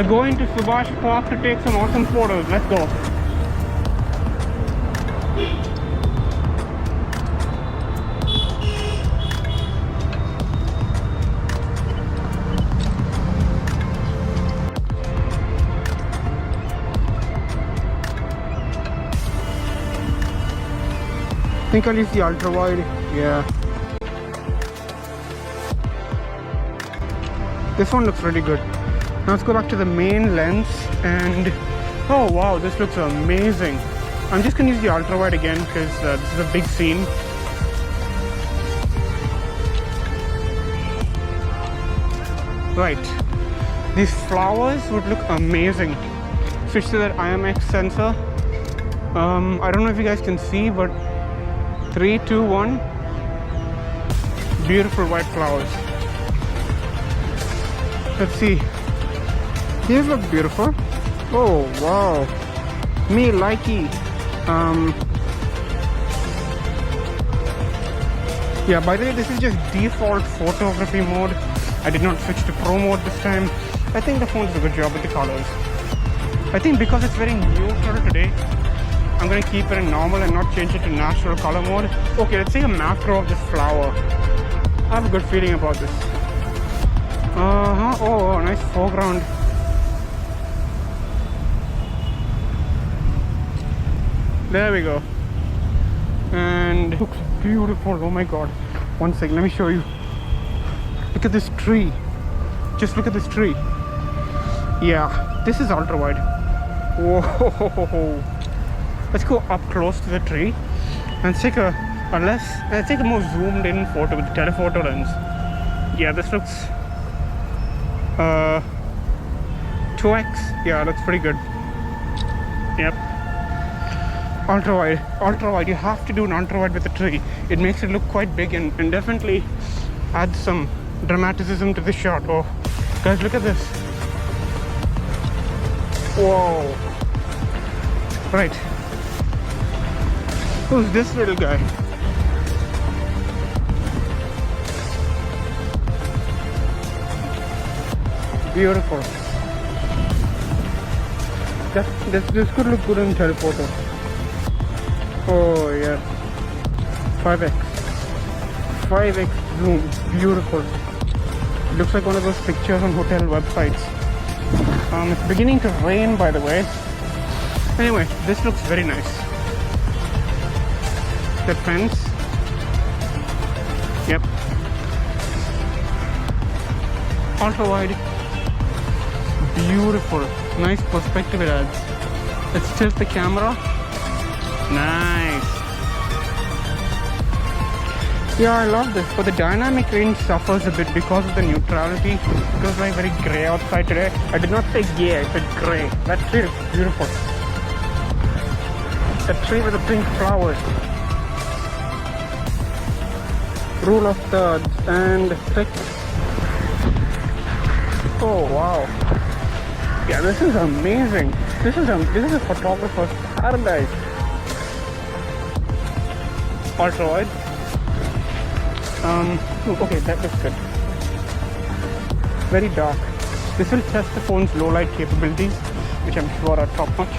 We're going to Subhash Park to take some awesome photos. Let's go. I think I'll use the ultra wide. Yeah. This one looks really good. Now let's go back to the main lens and oh wow, this looks amazing. I'm just gonna use the ultra wide again because this is a big scene. Right, these flowers would look amazing. Switch to that IMX sensor. I don't know if you guys can see, but 3, 2, 1. Beautiful white flowers. Let's see. These look beautiful. Oh wow. Me likey. Yeah, by the way, this is just default photography mode. I did not switch to pro mode this time. I think the phone does a good job with the colors. I think because it's very neutral today, I'm gonna keep it in normal and not change it to natural color mode. Okay, let's take a macro of this flower. I have a good feeling about this. Oh, nice foreground. There we go. And it looks beautiful. Oh my god. One second, let me show you. Look at this tree. Just look at this tree. Yeah, this is ultra wide. Whoa. Let's go up close to the tree and take let's take a more zoomed in photo with the telephoto lens. Yeah, this looks 2x. Yeah, looks pretty good. Yep. Ultra wide. You have to do an ultra wide with the tree. It makes it look quite big and definitely adds some dramaticism to the shot. Oh, guys, look at this. Whoa. Right. Who's this little guy? Beautiful. This could look good in telephoto. Oh yeah. 5x zoom. Beautiful. It looks like one of those pictures on hotel websites. It's beginning to rain, by the way. Anyway, this looks very nice. The fence. Yep. Ultra wide. Beautiful. Nice perspective it adds. Let's tilt the camera. Nice. Yeah, I love this, but the dynamic range suffers a bit because of the neutrality. It was like very grey outside today. I did not say gay, I said grey. That tree is beautiful. The tree with the pink flowers. Rule of thirds and six. Oh wow. Yeah, this is amazing. This is a photographer's paradise. Ultra wide. Okay, that looks good. Very dark. This will test the phone's low light capabilities, which I'm sure are top notch.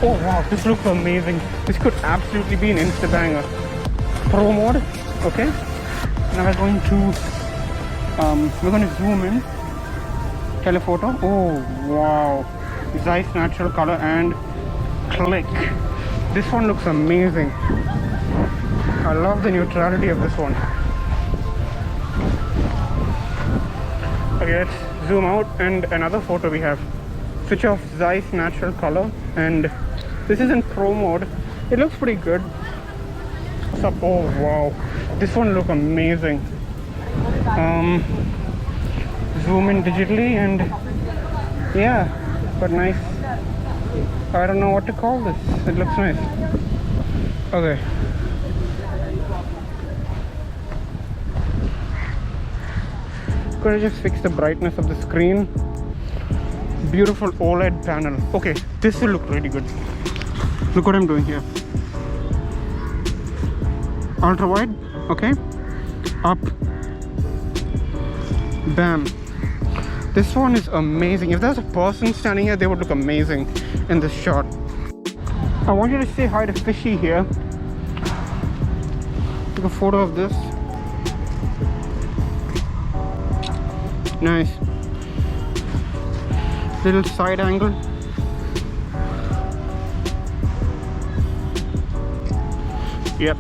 Oh wow, this looks amazing. This could absolutely be an insta banger. Pro mode. Okay. Now we're going to zoom in. Telephoto. Oh wow. Zeiss natural color and click. This one looks amazing. I love the neutrality of this one. Okay, let's zoom out and another photo we have. Switch off Zeiss natural color and this is in pro mode. It looks pretty good. Oh wow, this one looks amazing. Zoom in digitally and yeah, but nice. I don't know what to call this. It looks nice. Okay. Gonna just fix the brightness of the screen. Beautiful OLED panel. Okay, this will look really good. Look what I'm doing here. Ultra wide. Okay. Up. Bam. This one is amazing. If there's a person standing here, they would look amazing in this shot. I want you to say hi to Fishy here. Take a photo of this. Nice. Little side angle. Yep.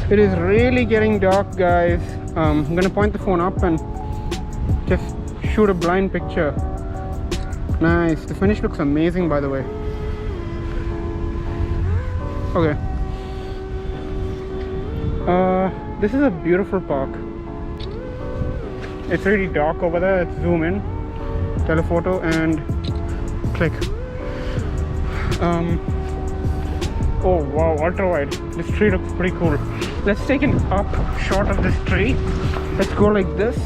It is really getting dark, guys. I'm gonna point the phone up and just shoot a blind picture. Nice. The finish looks amazing, by the way. Okay. This is a beautiful park. It's really dark over there. Let's zoom in, telephoto, and click. Oh wow, ultra wide. This tree looks pretty cool. Let's take an up shot of this tree. Let's go like this.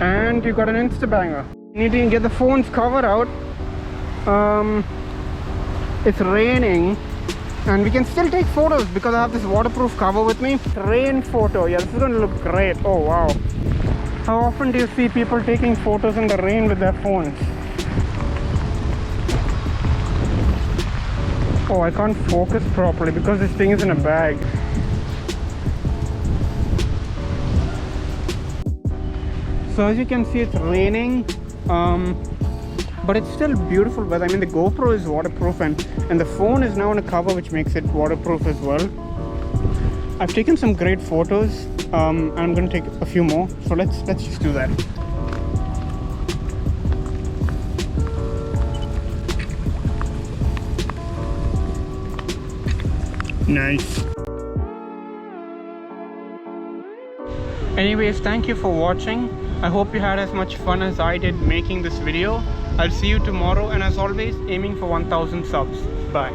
And you got an insta banger. You need to get the phone's cover out. It's raining and we can still take photos because I have this waterproof cover with me. Rain photo. Yeah, this is going to look great. Oh wow. How often do you see people taking photos in the rain with their phones? Oh, I can't focus properly because this thing is in a bag. So as you can see, it's raining, but it's still beautiful weather. I mean, the GoPro is waterproof and the phone is now on a cover which makes it waterproof as well. I've taken some great photos and I'm going to take a few more. So let's just do that. Nice. Anyways, thank you for watching. I hope you had as much fun as I did making this video. I'll see you tomorrow, and as always, aiming for 1000 subs. Bye.